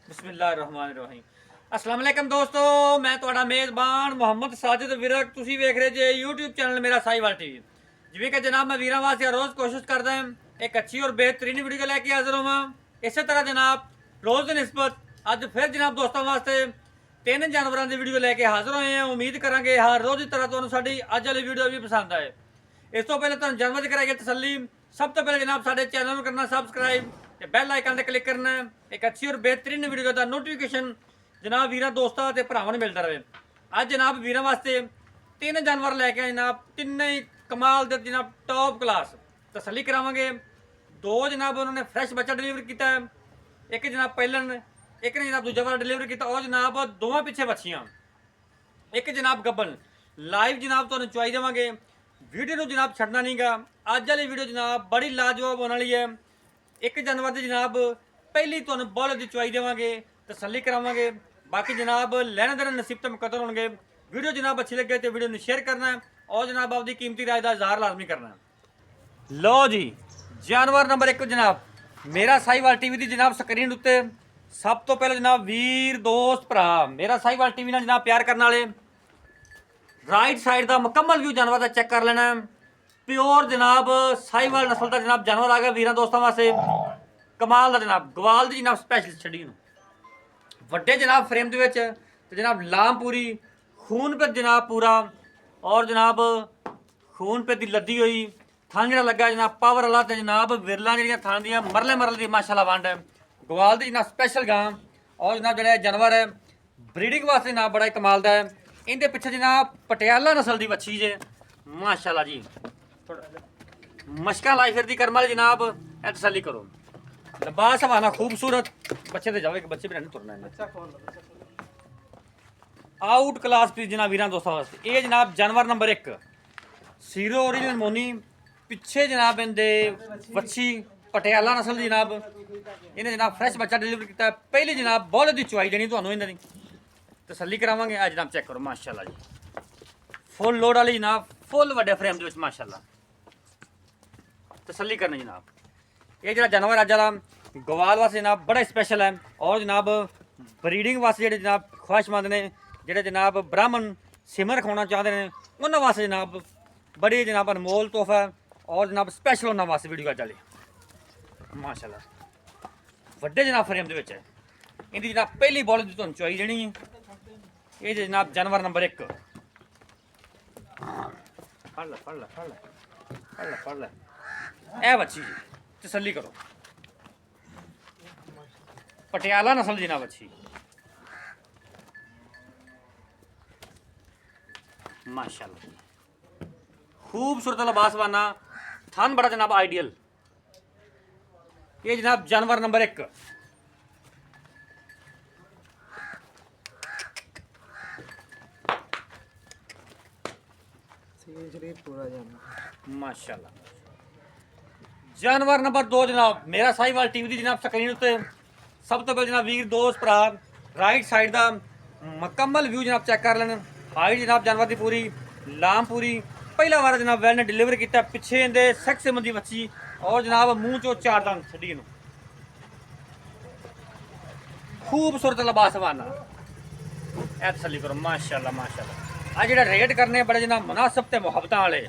ਬਿਸਮਿਲ੍ਲਾਹਿਰਰਹਿਮਾਨਿਰਰਹੀਮ। अस्सलाम वालेकुम दोस्तों, मैं ਤੁਹਾਡਾ ਮੇਜ਼ਬਾਨ ਮੁਹੰਮਦ ਸਾजिद ਵਿਰਕ। ਤੁਸੀਂ ਵੇਖ ਰਹੇ ਜੇ YouTube ਚੈਨਲ ਮੇਰਾ ਸਾਈਵਾਲ ਟੀਵੀ। ਜਿਵੇਂ ਕਿ ਜਨਾਬ ਮੈਂ ਵੀਰਾਂ ਵਾਸਤੇ ਰੋਜ਼ ਕੋਸ਼ਿਸ਼ ਕਰਦਾ ਹਾਂ ਇੱਕ ਅੱਛੀ ਔਰ ਬਿਹਤਰੀਨ ਵੀਡੀਓ ਲੈ ਕੇ ਹਾਜ਼ਰ ਹੋਵਾਂ। ਇਸੇ ਤਰ੍ਹਾਂ ਜਨਾਬ ਰੋਜ਼ ਦੀ ਨਿਸਬਤ ਅੱਜ ਫਿਰ ਜਨਾਬ ਦੋਸਤਾਂ ਵਾਸਤੇ ਤਿੰਨ ਜਾਨਵਰਾਂ ਦੀ ਵੀਡੀਓ ਲੈ ਕੇ ਹਾਜ਼ਰ ਹੋਏ ਹਾਂ। ਉਮੀਦ ਕਰਾਂਗੇ ਹਰ ਰੋਜ਼ ਦੀ ਤਰ੍ਹਾਂ ਤੁਹਾਨੂੰ ਸਾਡੀ ਅੱਜ ਵਾਲੀ ਵੀਡੀਓ ਵੀ ਪਸੰਦ ਆਏ। ਇਸ ਤੋਂ ਪਹਿਲਾਂ ਤੁਹਾਨੂੰ ਜਾਨਵਰ ਦੀ ਕਰਾਂਗੇ ਤਸੱਲੀ। ਸਭ ਤੋਂ ਪਹਿਲਾਂ ਜਨਾਬ ਸਾਡੇ ਚੈਨਲ ਨੂੰ ਕਰਨਾ ਸਬਸਕ੍ਰਾइब ਤੇ ਬੈਲ ਆਈਕਨ ਤੇ ਕਲਿੱਕ ਕਰਨਾ। ਇੱਕ ਅੱਛੀ ਔਰ ਬਿਹਤਰੀਨ ਵੀਡੀਓ ਦਾ ਨੋਟੀਫਿਕੇਸ਼ਨ जनाब वीर दोस्तों ते भरावां नूं मिलता रहे। अज जनाब वीर वास्ते तीन जानवर लैके आए जनाब, तिन्ने ही कमाल दे जनाब टॉप क्लास तसली करावांगे। दो जनाब उन्होंने फ्रैश बच्चा डिलीवर किया है, एक जनाब पहलन, एक ने जनाब दूजा वाला डिलीवर किया। और जनाब दोवां पिछे बच्चियां, एक जनाब गब्बन लाइव जनाब तुहानूं चुआई देवांगे। वीडियो नूं जनाब छड्डना नहीं गा। अज वाली वीडियो जनाब बड़ी लाजवाब होने वाली है। एक जानवर की जनाब पहली तुहानूं बॉल की चुआई देवांगे, तसली करावांगे। बाकी जनाब लैने देने नसीब तो मुकद्दर होंगे। वीडियो जनाब अच्छी लगे तो वीडियो शेयर करना है और जनाब आपकी कीमती राय का इजहार लाजमी करना है। लो जी, जानवर नंबर एक जनाब मेरा साहिवाल टीवी की जनाब स्क्रीन उत्ते सब तो पहले जनाब वीर दोस्त भरा मेरा साहिवाल टीवी नाल जनाब प्यार करने वाले राइट साइड का मुकम्मल व्यू जानवर का चेक कर लेना है। प्योर जनाब साहिवाल नस्ल का जनाब जानवर आ गया वीर दोस्तों वास्ते कमाल का जनाब गवाल की जनाब स्पैशल छड़ी ਵੱਡੇ जनाब फ्रेम ਦੇ ਵਿੱਚ ਤੇ जनाब ਲਾਮ पूरी खून पे जनाब पूरा और जनाब खून पे दी लद्दी हुई थन ਜਿਹੜਾ ਲੱਗਾ जनाब पावर वाला ਤੇ जनाब ਵਿਰਲਾਂ ਜਿਹੜੀਆਂ ਥਣ ਦੀਆਂ ਮਰਲੇ ਦੀ माशाल्लाह ਵੰਡ है। ਗਵਾਲ ਦੀ जनाब स्पेशल गां और जनाब ਜਿਹੜਾ जानवर है ब्रीडिंग वास्ते जनाब बड़ा कमाल ਦਾ है। ਇਹਦੇ ਪਿੱਛੇ जनाब ਪਟਿਆਲਾ ਨਸਲ ਦੀ ਵੱਛੀ ਜੇ माशाल्लाह जी मशका लाई फिरदी करम वाली जनाब ਇਹ ਤਸੱਲੀ करो। लबास हवाना खूबसूरत बच्चे तो जाओ, एक बच्चे भी नहीं तुरना है। आउट क्लास पीस जनाब वीर दोस्तों वास्ते ये जनाब जानवर नंबर एक सीरो ओरिजिनल मोनी पिछे जनाब इनके वच्छी पटियाला नस्ल की जनाब इन्हें जनाब फ्रैश बच्चा डिलीवर किया। पहली जनाब बहुत की चुआई देनी तो इन्हों की तसली करावांगे। आ जनाब चेक करो माशाल्लाह जी फुल लोड वाली जनाब फुल वड्डे फ्रेम के माशाल्लाह तसली करनी जनाब। ये जो जानवर अज वाला गवाल वास्ते जनाब बड़ा स्पेशल है और जनाब ब्रीडिंग वास्ते जो जनाब ख्वाहिशमंद ने जोड़े जनाब ब्राह्मण सिमर रखवाना चाहते हैं उन्होंने वास्ते जनाब बड़ी जनाब अनमोल तोहफा है और जनाब स्पेशल उन्होंने वास्ते वीडियो चले माशाल्लाह वड्डे जनाब फ्रेम के है। इनकी जनाब पहली बॉल की तुहानूं चुआई देनी है। ये जनाब जानवर नंबर एक फड़ लै ए बच्ची जी तसली करो पटियाला नस्ल जी ना बच्ची माशाल्लाह खूबसूरत लिबास वाना थन बड़ा जनाब आइडियल। ये जनाब जानवर नंबर एक माशाल्लाह। जानवर नंबर दो जनाब मेरा साहिवाल टीवी की जनाब स्क्रीन उत्ते सब तो पहले जनाब वीर दोस्त भरा राइट साइड का मुकम्मल व्यू जनाब चेक कर लेना। हाइट जनाब जानवर की पूरी लाम पूरी पहला बार जनाब वैल ने डिलीवर किया। पिछे इनके सेक्स मंदी बच्ची और जनाब मूँह चो चार दंद छड़ी खूबसूरत लिबास वाना ए तसली करो माशाल्लाह माशाल्लाह। आ जो रेट करने बड़े जनाब मुनासिब ते मुहब्बत वाले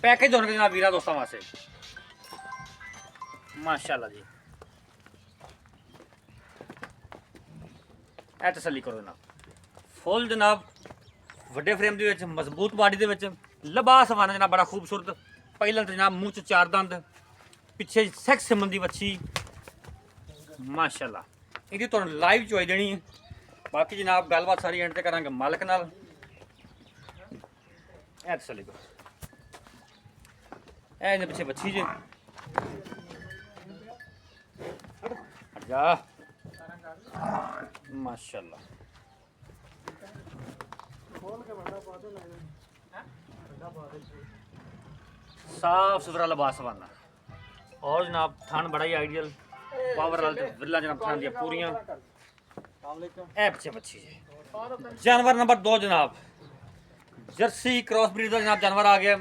पैकेज होने जनाब वीर दोस्तों वास्ते माशाल्लाह जी ए तसली करो जनाब फुल जनाब वड्डे फ्रेम के मजबूत बॉडी के लिबास वाना जनाब बड़ा खूबसूरत पहले तो जनाब मूँह च चार दंद पिछे सैक्स संबंधी बच्ची माशाल्लाह। इहदी तुहानूं लाइव चुआई देनी है। बाकी जनाब गलबात सारी एंड ते करांगे मालक नाल ए तसली करो ए पिछे बच्ची जी जा माशाल्लाह साफ सुथरा लिबास वाला और जनाब थान बड़ा ही आइडियल पावर वाल विरला जनाब थान दियां पूरियां ए पिछे बच्ची जी। जानवर नंबर दो जनाब जर्सी क्रॉस ब्रीड का जनाब जानवर आ गया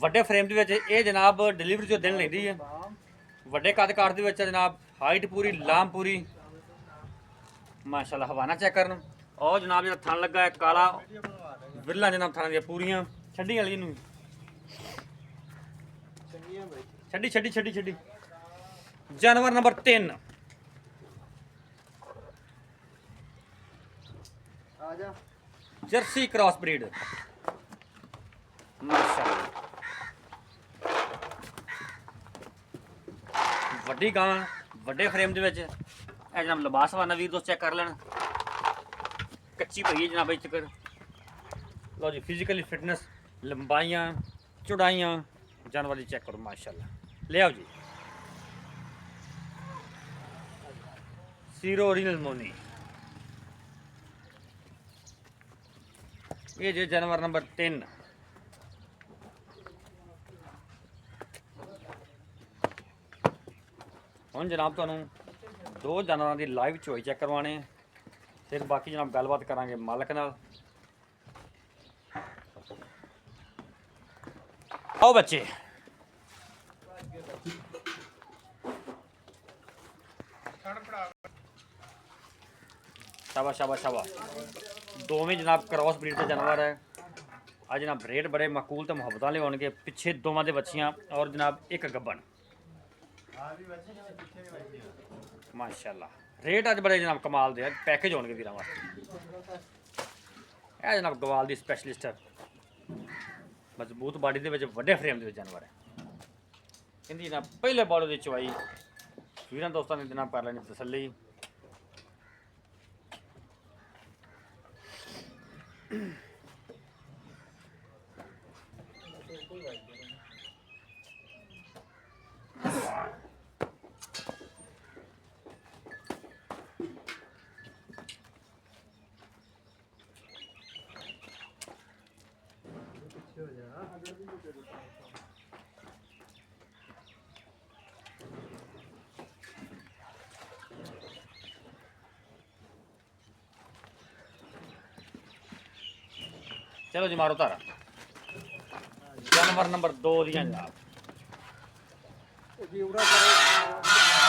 ਵੱਡੇ ਫਰੇਮ ਦੇ ਵਿੱਚ ਇਹ ਜਨਾਬ ਡਿਲੀਵਰੀ ਜੋ ਦਿਨ ਲੈਂਦੀ ਹੈ ਵੱਡੇ ਕੱਦ ਕਾਰ ਦੇ ਵਿੱਚ ਜਨਾਬ हाइट पूरी, लाम पूरी माशाल्लाह। हवाना चेक करन। और जनाब जो थन लगा है काला बिरला जनाब थाना दी पूरियां छड्डी वाली नूं छड्डी छड्डी छड्डी छड्डी। जानवर नंबर 3 जर्सी क्रॉस ब्रीड माशाल्लाह। ਵੱਡੀ ਗਾਂ ਵੱਡੇ ਫਰੇਮ ਦੇ ਵਿੱਚ ਇਹ ਜਨਾਬ ਲਿਬਾਸਵਾਨਾ ਵੀਰ ਦੋਸਤ ਚੈੱਕ ਕਰ ਲੈਣ। ਕੱਚੀ ਪਈ ਹੈ ਜਨਾਬ ਇੱਥੇ ਕਰ ਲਓ ਜੀ। ਫਿਜ਼ੀਕਲੀ ਫਿਟਨੈਸ, ਲੰਬਾਈਆਂ, ਚੌੜਾਈਆਂ ਜਾਨਵਰ ਦੀ ਚੈੱਕ ਕਰੋ ਮਾਸ਼ਾਅੱਲਾ। ਲੈ ਆਓ ਜੀ ਸੀਰੋ ओरिजिनल मोनी। ये जो जानवर नंबर 3 ਹੁਣ ਜਨਾਬ ਤੁਹਾਨੂੰ 2 ਜਾਨਵਰਾਂ ਦੀ ਲਾਈਵ ਚੋਈ ਚੈੱਕ ਕਰਵਾਣੇ, ਫਿਰ ਬਾਕੀ ਜਨਾਬ ਗੱਲਬਾਤ ਕਰਾਂਗੇ ਮਾਲਕ ਨਾਲ। ਆਓ ਬੱਚੇ शाबाश शाबाश शाबाश। दोवें जनाब क्रॉस ब्रीड के जानवर है। आज जनाब रेट बड़े माकूल तो मुहब्बत वाले होंगे। पिछे दोवां दे बच्चियां और जनाब एक गब्बन माशाल्लाह। रेट अज बड़े जनाब कमाल दे पैकेज होंगे वीरां वास्ते। यह जनाब गवाल दी स्पैशलिस्ट है, मजबूत बाडी दे विच वड्डे फ्रेम दे जानवर है। इहदी जनाब पहले बॉल दी चवाई वीरां दोस्तां ने जनाब कर लैनी तसल्ली। चलो जी मारो तारा। जानवर नंबर 2 दियां जनाब।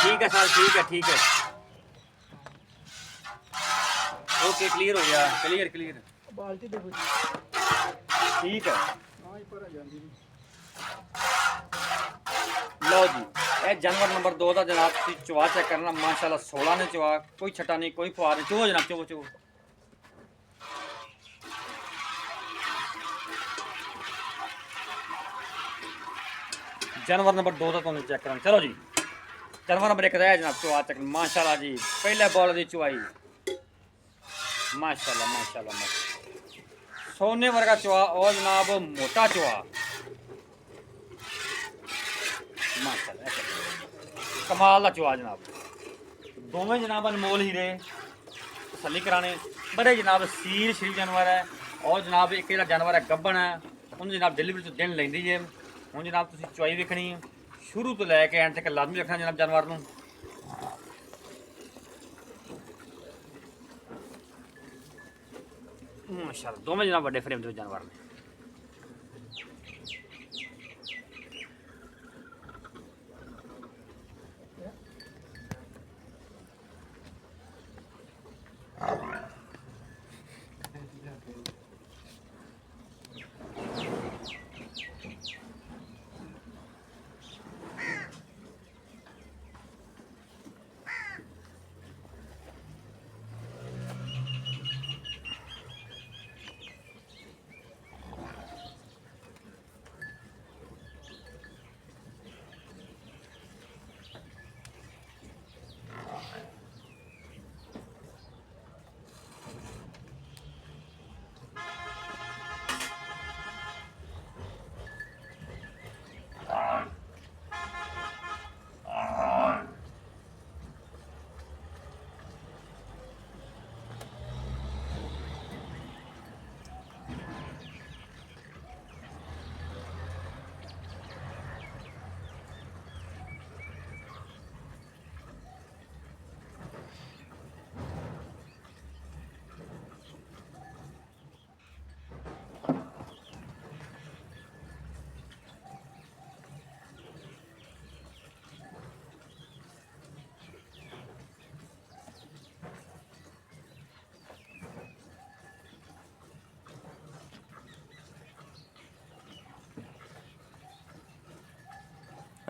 ठीक है सर, ठीक है ठीक है, ओके क्लियर हो गया, क्लियर क्लियर ठीक है। लो जी ये जानवर नंबर 2 का जनाब चवा चेक करना माशाल्लाह। 16 ने चवा, कोई छटा नहीं, कोई फुआर नहीं। चो जनाब चो चो। जानवर नंबर 2 का तुम चेक करना। चलो जी जानवर नंबर 1 का जनाब चवा चेक माशाल्लाह जी। पहले बॉल की चवाई माशाल्लाह माशाल्लाह माशाल्लाह। सोने वर्गा चवा और जनाब मोटा चवा माशाल्लाह। कमाल का चवा जनाब। दोवें जनाब अनमोल हीरे तसली कराने बड़े जनाब सील श्री जानवर है। और जनाब एक जानवर है गब्बन है, उन्हें जनाब डिलीवरी तो दिन लेंदी है। ਹੁਣ जनाब तुसीं चवाई वेखनी शुरू तो लैके एंड तक लाजमी रखना जनाब जानवर नूं। माशाल्लाह दोवें जनाब वड्डे फ्रेम दे जानवर ने।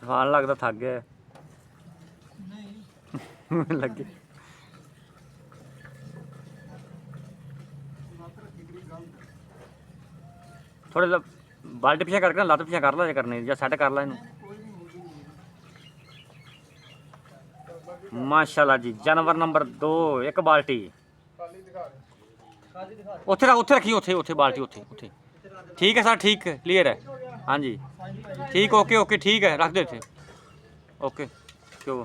ਖਾਣ ਲੱਗਦਾ ਥੱਕ ਗਿਆ ਨਹੀਂ ਲੱਗੇ थोड़े बाल्टी पिछा करके लत्त पिछा कर ला जे करनी या सैट कर ला इनू माशाल्लाह जी जानवर नंबर 2 एक बाल्टी उत्थे रखी उत्थे बाल्टी उत्थे ठीक है सर ठीक है क्लीयर है हाँ जी ठीक ओके ओके ठीक है रख दे इत्थे ओके क्यों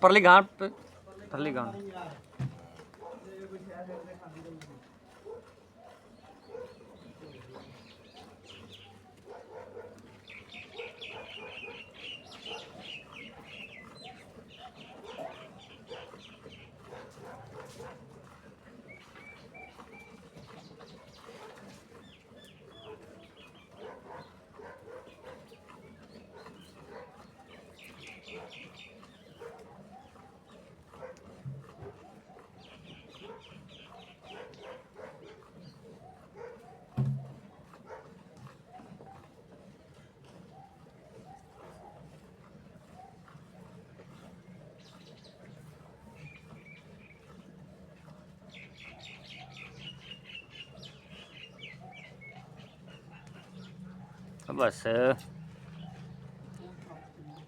परली गांठ परली गांठ बस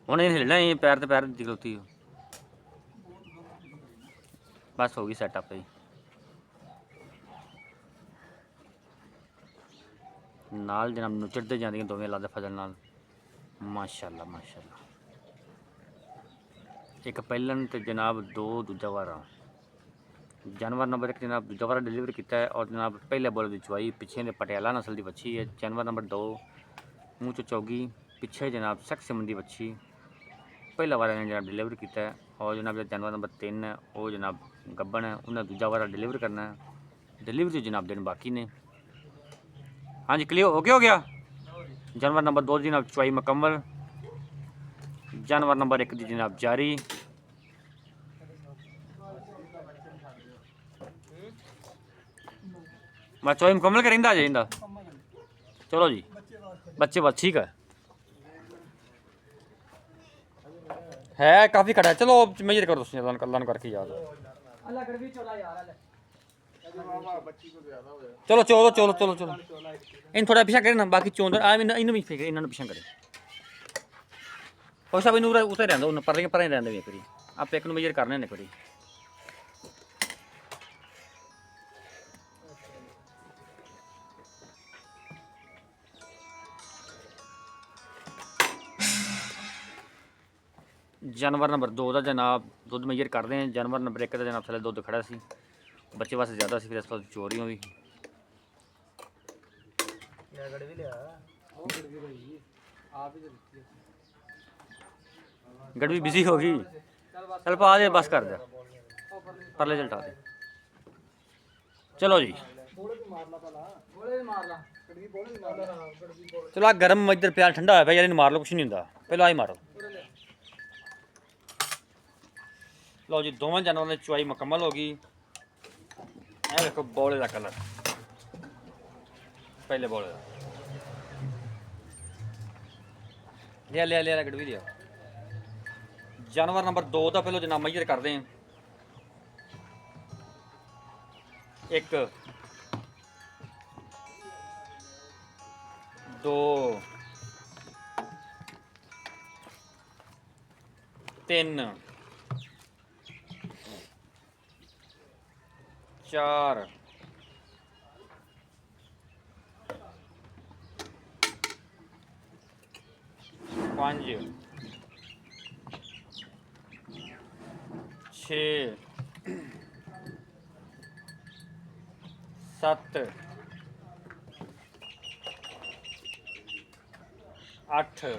हूँ हिलना ही पैर तो पैर दी खलोती बस हो गई सैटअप ही नाल जनाब नुचड़ते जांदियां दोवें अल्लाह दे फजल नाल माशाल्लाह माशाल्लाह एक पहलन तो जनाब 2 दूजा वारा जानवर नंबर 1 जनाब दूजा वारा डिलीवर किया है और जनाब पहले बोले की चुवाई पिछे ने पटियाला नस्ल की बच्ची है। जानवर नंबर 2 मूँह चो चौगी पिछे जनाब सेक्स संबंधी बच्ची पहला वारा ने जनाब डिलीवर किया है और जनाब जानवर नंबर 3 है वो जनाब गब्बन है उन्हें दूजा वारा डिलीवर करना है। डिलीवरी जनाब दिन बाकी ने हाँ जी क्लियर हो गया। जानवर नंबर 2 जनाब चुवाई मुकम्मल। जानवर नंबर 1 की जनाब जारी। मैं चुवाई मुकम्मल करेंदा जाइंदा चलो जी बच्चे बस ठीक है काफ़ी खड़ा है। चलो मेजर करो अल्लाह करके याद चलो चलो चलो चलो चलो इन थोड़ा पीछा करे ना बाकी चौंधर आ इन भी फिक्र इन्होंने पीछा करे और सब इन उतर रहता उन्हें पर रहते भी करी आप एक मेजर करने ने करी जानवर नंबर 2 का जनाब दुध मेजर करते हैं। जानवर नंबर 1 का जनाब थले दुध खड़ा सी बच्चे वास्ते ज़्यादा सी फिर इस वास्ते चोरी हुई गड़वी बिजी हो गई चल पा दे बस कर दे परले चलटा दे चलो जी चलो आ गर्म इधर प्यार ठंडा होया यार मार लो कुछ नहीं होंदा पहले आई मारो। लो जी दोवें जानवरों की चुवाई मुकम्मल हो गई। यह देखो बौले का कलर पहले बौले का लिया लिया लिया गड़वी लिया। जानवर नंबर 2 का पहले जनाब मेजर करते हैं। एक 2 3 4 5 6 7 8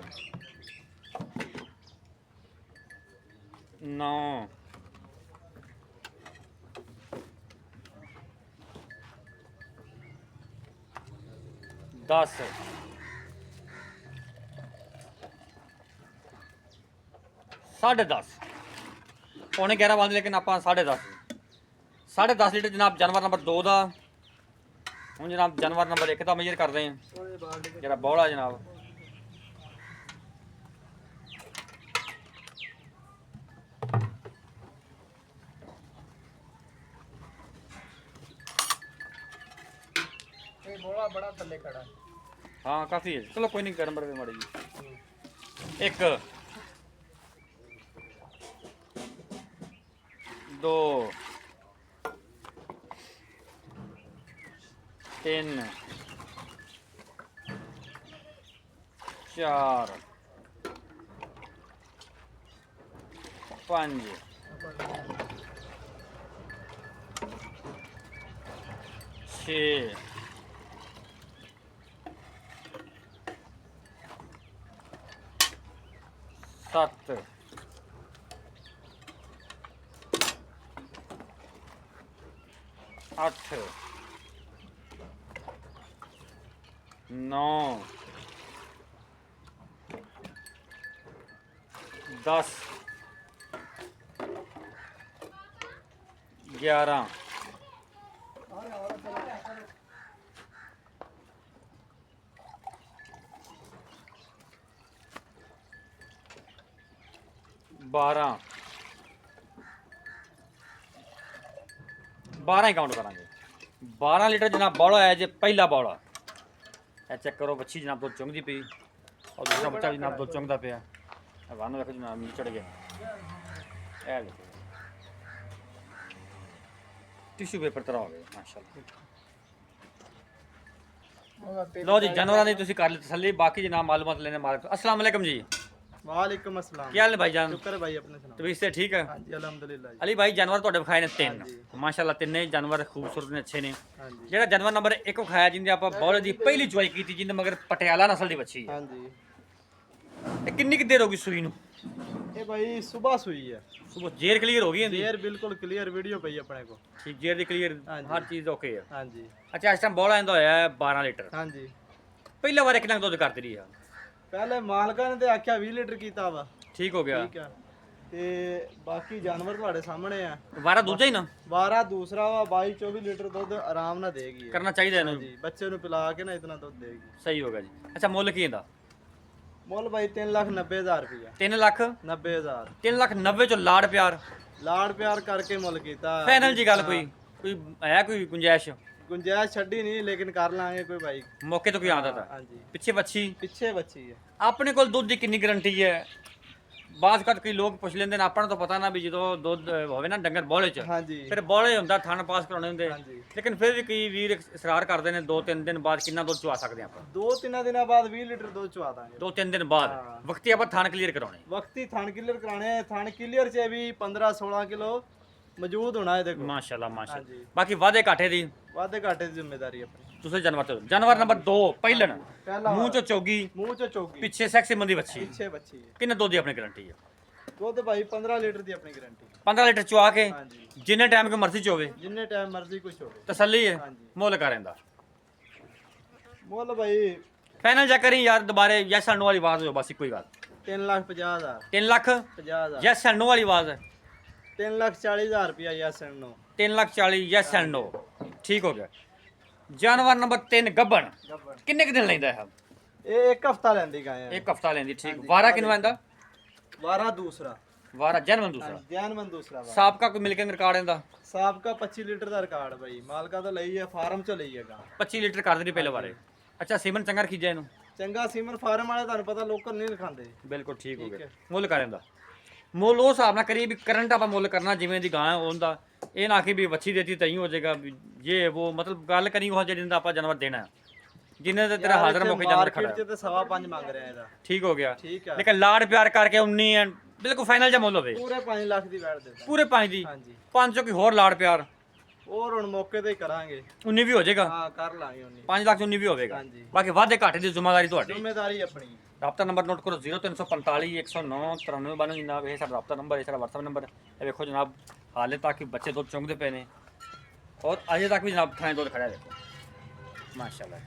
9 10 10:30 पौने 11 बजे लेकिन आप 10:30 लीटर जनाब जानवर नंबर 2 का हूँ जनाब जानवर नंबर 1 का मेजर कर रहे हैं जरा बौला जनाब बड़ा बड़ा थल्ले खड़ा है। हाँ काफ़ी है चलो कोई नहीं गर्म बड़े माड़ी जी 1 2 3 4 5 6 7 8 9 10 11 12 12 ही काउंट करांगे 12 लीटर जनाब बौला है जे पहला बौला ए चेक करो बच्ची जनाब दूध चुंगदी पई और दूसरा बच्चा जनाब दूध चुंगदा पिया वानो देखो जनाब नीचे चढ़ गया ए देखो टिश्यू पेपर तरह हो गए माशाल्लाह लो जी जानवरां दी तुसी कर ली तसल्ली बाकी जनाब मालूमात लेने मालिक अस्सलाम वालेकुम जी वालेकुम अस्सलाम। क्या हाल है भाईजान शुक्र है भाई अपने सुनाओ। तबीयत से ठीक है हाँ जी अल्हम्दुलिल्लाह जी। अली भाई जानवर ਤੁਹਾਡੇ ਵਿਖਾਏ ਨੇ हाँ ਤਿੰਨ जी ਮਾਸ਼ਾਅੱਲਾ ਤਿੰਨੇ ਜਾਨਵਰ ਖੂਬਸੂਰਤ ਨੇ ਅੱਛੇ ਨੇ हाँ जी ਜਿਹੜਾ ਜਾਨਵਰ ਨੰਬਰ 1 ਵਿਖਾਇਆ ਜਿੰਦੇ ਆਪਾਂ ਬੌਲੇ ਦੀ ਪਹਿਲੀ ਚੁਆਈ ਕੀਤੀ ਜਿੰਦੇ ਮਗਰ ਪਟਿਆਲਾ ਨਸਲ ਦੀ ਬੱਚੀ ਹੈ हाँ जी ਇਹ ਕਿੰਨੀ ਕਿ ਦੇਰ ਹੋ ਗਈ ਸੂਈ ਨੂੰ ये भाई सुबह सुई है। ਸੁਬਹ ਜੇਰ ਕਲੀਅਰ ਹੋ ਗਈ ਇਹਦੀ क्लियर बिल्कुल क्लियर वीडियो पई अपने को। ਠੀਕ ਜੇਰ ਦੀ ਕਲੀਅਰ ਹਾਂਜੀ। ਹਰ ਚੀਜ਼ ਓਕੇ ਹੈ हाँ जी ਅੱਛਾ ਇਸ ਟਾਈਮ ਬੌਲਾ ਇਹਦਾ ਹੋਇਆ ਹੈ 12 ਲੀਟਰ हाँ जी ਪਹਿਲਾ ਵਾਰ ਕਿੰਨਾ ਕੁ ਦੁੱਧ ਕਰਦੀ ਰਹੀ ਆ पहले मालका ने ते आख्या 20 लीटर कीता वा ਠੀਕ ਹੋ ਗਿਆ ठीक है ते बाकी जानवर ਤੁਹਾਡੇ ਸਾਹਮਣੇ ਆ। ਵਾਰਾ ਦੂਜਾ ਹੀ ਨਾ 12 दूसरा वा 22 24 लीटर दूध आराम ना देगी ये। ਕਰਨਾ ਚਾਹੀਦਾ हाँ ਇਹਨੂੰ जी बच्चे ਨੂੰ पिला के ना इतना दूध देगी। ਸਹੀ ਹੋ ਗਿਆ ਜੀ ਅੱਛਾ ਮੁੱਲ ਕੀ ਇਹਦਾ मुल भाई 3,90,000 रुपया 3 ਲੱਖ 90,000 3 ਲੱਖ 90 ਚੋਂ ਲਾੜ ਪਿਆਰ लाड़ प्यार करके मुल कीता। ਫਾਈਨਲ ਜੀ ਗੱਲ ਕੋਈ ਹੈ ਕੋਈ ਗੁੰਜਾਇਸ਼ गुंजाइश छड़ी नहीं लेकिन कर लांगे कोई भाई। ਮੌਕੇ ਤੋਂ ਕੋਈ ਆਉਂਦਾ ਤਾਂ हाँ जी ਪਿੱਛੇ ਬੱਚੀ पीछे बच्ची है। ਆਪਣੇ ਕੋਲ ਦੁੱਧ ਦੀ ਕਿੰਨੀ ਗਾਰੰਟੀ ਹੈ ਬਾਅਦ ਕਦ ਕਈ ਲੋਕ ਪੁੱਛ ਲੈਂਦੇ ਨੇ ਆਪਾਂ ਨੂੰ ਤਾਂ ਪਤਾ ਨਾ ਵੀ ਜਦੋਂ ਦੁੱਧ ਹੋਵੇ ਨਾ ਡੰਗਰ ਬੋਲੇ ਚ हाँ जी ਫਿਰ ਬੋਲੇ ਹੁੰਦਾ ਥਣ ਪਾਸ ਕਰਾਉਣੇ ਹੁੰਦੇ हाँ जी ਲੇਕਿਨ ਫਿਰ ਵੀ ਕਈ ਵੀਰ ਇਸਰਾਰ ਕਰਦੇ ਨੇ 2-3 ਦਿਨ ਬਾਅਦ ਕਿੰਨਾ ਦੁੱਧ ਚਵਾ ਸਕਦੇ ਆਪਾਂ 2-3 ਦਿਨਾਂ बाद 20 लीटर दूध चुवा देंगे। 2-3 ਦਿਨ ਬਾਅਦ ਹਾਂ। ਵਕਤੀ ਆਪਾਂ ਥਣ ਕਲੀਅਰ ਕਰਾਉਣੇ वक्ती थान क्लियर कराने थान क्लियर चे भी 15-16 किलो मौजूद होना है देखो। ਮਾਸ਼ਾਅੱਲਾ हाँ ਮਾਸ਼ਾਅੱਲਾ जी ਬਾਕੀ ਵਾਧੇ ਘਾਟੇ ਦੀ वादे घाटे की जिम्मेदारी अपनी। ਤੁਸੀਂ ਜਾਨਵਰ ਤੋਂ ਜਾਨਵਰ ਨੰਬਰ 2 ਪਹਿਲਣ पहला ਮੂੰਹ ਚੋਂ ਚੋਗੀ मुंह च चौकी ਪਿੱਛੇ ਸੈਕਸੀ ਮੰਦੀ ਬੱਚੀ पीछे बच्ची है। ਕਿੰਨੇ ਦੁੱਧ ਦੀ ਆਪਣੀ ਗਾਰੰਟੀ ਹੈ दूध भाई 15 लीटर की अपनी गारंटी। 15 ਲੀਟਰ ਚਵਾ ਕੇ हाँ जी ਜਿੰਨੇ ਟਾਈਮ ਕੋ ਮਰਜ਼ੀ ਚੋਵੇ जिन्ने टाइम मर्जी कुछ हो। ਤਸੱਲੀ ਹੈ हाँ जी ਮੁੱਲ ਕਰੇਂਦਾ मुल भाई ਫਾਈਨਲ ਚੈੱਕ ਕਰੀ ਯਾਰ ਦੁਬਾਰੇ ਯੈਸ ਐਂਡ ਨੋ ਵਾਲੀ ਆਵਾਜ਼ ਹੋ ਬਸ ਇੱਕੋ ਹੀ ਗੱਲ 3,50,000 3 ਲੱਖ 50,000 ਯੈਸ ਐਂਡ ਨੋ ਵਾਲੀ ਆਵਾਜ਼ 3,40,000 रुपया yes and no. 3,40,000 yes and no ਠੀਕ ਹੋ ਗਿਆ ਜਾਨਵਰ ਨੰਬਰ 3 ਗੱਬਣ ਕਿੰਨੇ ਕੁ ਦਿਨ ਲੈਂਦਾ ਹੈ ये एक हफ्ता लेंदी गाय है। ਇੱਕ ਹਫਤਾ ਲੈਂਦੀ ਠੀਕ ਵਾਰਾ ਕਿੰਨਾ ਆਂਦਾ 12 दूसरा ਵਾਰਾ ਜਨਮਨ ਦੂਸਰਾ ध्यान दूसरा बार। ਸਾਬਕਾ ਕੋਈ ਮਿਲ ਕੇ ਰਿਕਾਰਡ ਇਹਦਾ साहब का 25 लीटर का रिकॉर्ड भाई मालका तो लई है फार्म चो लई है गां। 25 ਲੀਟਰ ਕਰ ਦਿੰਦੀ ਪਹਿਲੇ ਵਾਰੇ ਅੱਛਾ ਸੀਮਨ ਚੰਗਾ ਰਖੀ ਜਾ ਇਹਨੂੰ ਚੰਗਾ ਸੀਮਨ ਫਾਰਮ ਵਾਲੇ ਤੁਹਾਨੂੰ ਪਤਾ ਲੋਕਲ ਨਹੀਂ ਲਿਖਾਉਂਦੇ। ਬਿਲਕੁਲ ਠੀਕ ਹੋ ਠੀਕ ਗਿਆ। ਹੈ। ਮੁੱਲ ਕਰਾਂ ਦਾ ਮੁੱਲ ਉਸ ਹਿਸਾਬ ਨਾਲ ਕਰੀ ਵੀ ਕਰੰਟ ਆਪਾਂ ਮੁੱਲ ਕਰਨਾ ਜਿਵੇਂ ਦੀ ਗਾਂ ਉਹਦਾ, ਇਹ ਨਾ ਕਿ ਵੀ ਵੱਛੀ ਦੇਤੀ ਤਾਂ ਹੀ ਹੋ ਜਾਏਗਾ ਵੀ ਜੇ ਉਹ ਮਤਲਬ ਗੱਲ ਕਰੀ ਉਹ ਜਿਹੜੇ ਦਾ ਆਪਾਂ ਜਾਨਵਰ ਦੇਣਾ ਹੈ। ਜਿੰਨੇ ਤੇ ਤੇਰਾ ਹਾਜ਼ਰ ਮੌਕੇ ਜਾਨਵਰ ਖੜਾ ਮਾਰਕੀਟ 'ਚ ਤੇ 5.5 ਮੰਗ ਰਿਹਾ ਇਹਦਾ। ਠੀਕ ਹੋ ਗਿਆ। ਠੀਕ ਹੈ। ਲੇਕਿਨ ਲਾੜ ਪਿਆਰ ਕਰਕੇ 19 ਹੈ ਬਿਲਕੁਲ ਫਾਈਨਲ ਜਿਹਾ ਮੁੱਲ ਹੋਵੇ ਪੂਰੇ 5 ਲੱਖ ਦੀ ਵੈਟ ਦਿੱਤਾ। ਪੂਰੇ 5 ਦੀ। ਹਾਂਜੀ 500 ਕੀ ਹੋਰ ਲਾੜ ਪਿਆਰ ਹੋਰ ਹੁਣ ਮੌਕੇ ਤੇ ਹੀ ਕਰਾਂਗੇ। 19 ਵੀ ਹੋ ਜਾਏਗਾ। ਹਾਂ ਕਰ ਲਾਂਗੇ ਉਹਨੀ। 5 ਲੱਖ 19 ਵੀ ਹੋਵੇਗਾ। ਹਾਂਜੀ। ਬਾਕੀ ਵਾਧੇ ਘਾਟੇ ਦੀ ਜ਼ਿੰਮੇਵਾਰੀ ਤੁਹਾਡੀ। ਜ਼ਿੰਮੇਵਾਰੀ ਆਪਣੀ। ਰਾਬਤਾ ਨੰਬਰ ਨੋਟ ਕਰੋ 0345 109 9392 ਜਨਾਬ, ਇਹ ਸਾਡਾ ਰਾਬਤਾ ਨੰਬਰ, ਇਹ ਸਾਡਾ WhatsApp ਨੰਬਰ। ਇਹ ਵੇਖੋ ਜਨਾਬ ਹਾਲੇ ਤੱਕ ਬੱਚੇ ਦੁੱਧ ਚੁੰਗਦੇ ਪਏ ਨੇ ਔਰ ਅਜੇ ਤੱਕ ਵੀ ਜਨਾਬ ਥਾਂ ਦੁੱਧ ਖੜਾ ਹੈ, ਦੇਖੋ ਮਾਸ਼ਾਅੱਲਾ।